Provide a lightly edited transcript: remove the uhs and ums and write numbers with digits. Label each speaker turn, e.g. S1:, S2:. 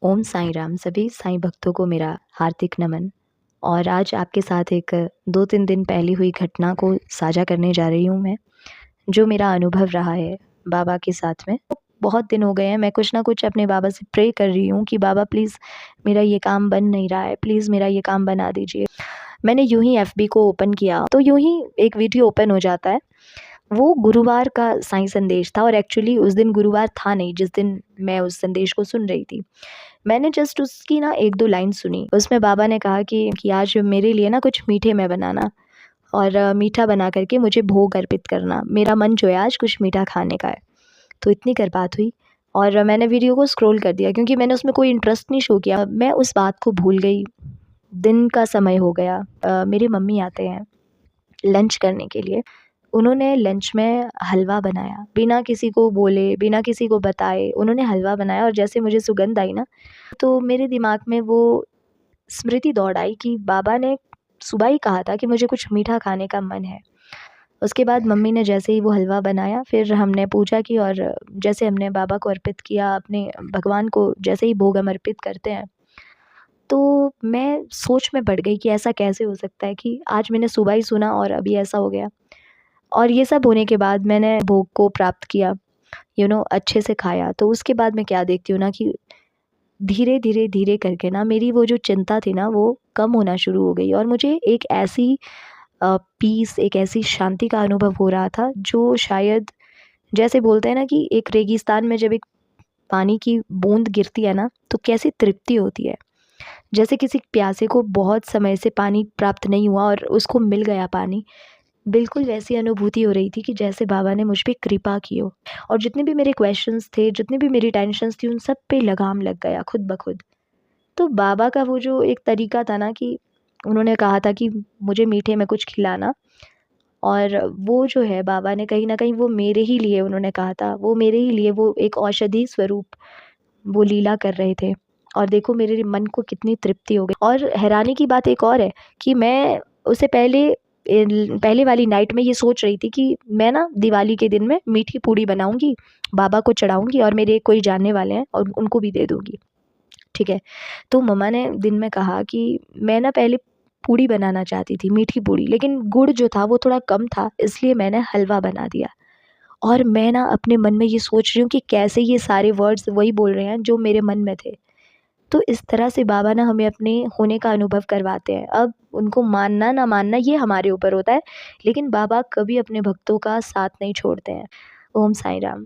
S1: ओम साईं राम। सभी साईं भक्तों को मेरा हार्दिक नमन। और आज आपके साथ एक 2-3 दिन पहले हुई घटना को साझा करने जा रही हूँ मैं, जो मेरा अनुभव रहा है बाबा के साथ में। बहुत दिन हो गए हैं, मैं कुछ ना कुछ अपने बाबा से प्रे कर रही हूँ कि बाबा प्लीज़ मेरा ये काम बन नहीं रहा है, प्लीज़ मेरा ये काम बना दीजिए। मैंने यूँ ही एफबी को ओपन किया, तो यूँ ही एक वीडियो ओपन हो जाता है। वो गुरुवार का साईं संदेश था और एक्चुअली उस दिन गुरुवार था नहीं, जिस दिन मैं उस संदेश को सुन रही थी। मैंने जस्ट उसकी ना 1-2 लाइन सुनी। उसमें बाबा ने कहा कि आज मेरे लिए ना कुछ मीठे में बनाना और मीठा बना कर के मुझे भोग अर्पित करना। मेरा मन जो है आज कुछ मीठा खाने का है। तो इतनी कर बात हुई और मैंने वीडियो को स्क्रॉल कर दिया क्योंकि मैंने उसमें कोई इंटरेस्ट नहीं शो किया। मैं उस बात को भूल गई। दिन का समय हो गया। मेरी मम्मी आते हैं लंच करने के लिए। उन्होंने लंच में हलवा बनाया, बिना किसी को बोले, बिना किसी को बताए उन्होंने हलवा बनाया और जैसे मुझे सुगंध आई ना, तो मेरे दिमाग में वो स्मृति दौड़ आई कि बाबा ने सुबह ही कहा था कि मुझे कुछ मीठा खाने का मन है। उसके बाद मम्मी ने जैसे ही वो हलवा बनाया, फिर हमने पूजा की और जैसे हमने बाबा को अर्पित किया, अपने भगवान को जैसे ही भोग हम अर्पित करते हैं, तो मैं सोच में पड़ गई कि ऐसा कैसे हो सकता है कि आज मैंने सुबह ही सुना और अभी ऐसा हो गया। और ये सब होने के बाद मैंने भोग को प्राप्त किया, अच्छे से खाया। तो उसके बाद मैं क्या देखती हूँ ना कि धीरे, धीरे, धीरे करके ना मेरी वो जो चिंता थी ना वो कम होना शुरू हो गई और मुझे एक ऐसी पीस, एक ऐसी शांति का अनुभव हो रहा था जो शायद जैसे बोलते हैं ना कि एक रेगिस्तान में जब एक पानी की बूँद गिरती है ना, तो कैसी तृप्ति होती है। जैसे किसी प्यासे को बहुत समय से पानी प्राप्त नहीं हुआ और उसको मिल गया पानी, बिल्कुल वैसी अनुभूति हो रही थी कि जैसे बाबा ने मुझ पे कृपा की हो। और जितने भी मेरे क्वेश्चंस थे, जितनी भी मेरी टेंशन्स थी, उन सब पे लगाम लग गया खुद ब खुद। तो बाबा का वो जो एक तरीका था ना कि उन्होंने कहा था कि मुझे मीठे में कुछ खिलाना, और वो जो है बाबा ने कहीं न कहीं वो मेरे ही लिए उन्होंने कहा था, वो मेरे ही लिए वो एक औषधि स्वरूप वो लीला कर रहे थे। और देखो मेरे मन को कितनी तृप्ति हो गई। और हैरानी की बात एक और है कि मैं उससे पहले पहले वाली नाइट में ये सोच रही थी कि मैं ना दिवाली के दिन में मीठी पूड़ी बनाऊँगी, बाबा को चढ़ाऊँगी और मेरे कोई जानने वाले हैं और उनको भी दे दूँगी, ठीक है। तो मम्मा ने दिन में कहा कि मैं ना पहले पूड़ी बनाना चाहती थी, मीठी पूड़ी, लेकिन गुड़ जो था वो थोड़ा कम था, इसलिए मैंने हलवा बना दिया। और मैं ना अपने मन में ये सोच रही हूँ कि कैसे ये सारे वर्ड्स वही बोल रहे हैं जो मेरे मन में थे। तो इस तरह से बाबा ना हमें अपने होने का अनुभव करवाते हैं। अब उनको मानना ना मानना ये हमारे ऊपर होता है, लेकिन बाबा कभी अपने भक्तों का साथ नहीं छोड़ते हैं। ओम साईं राम।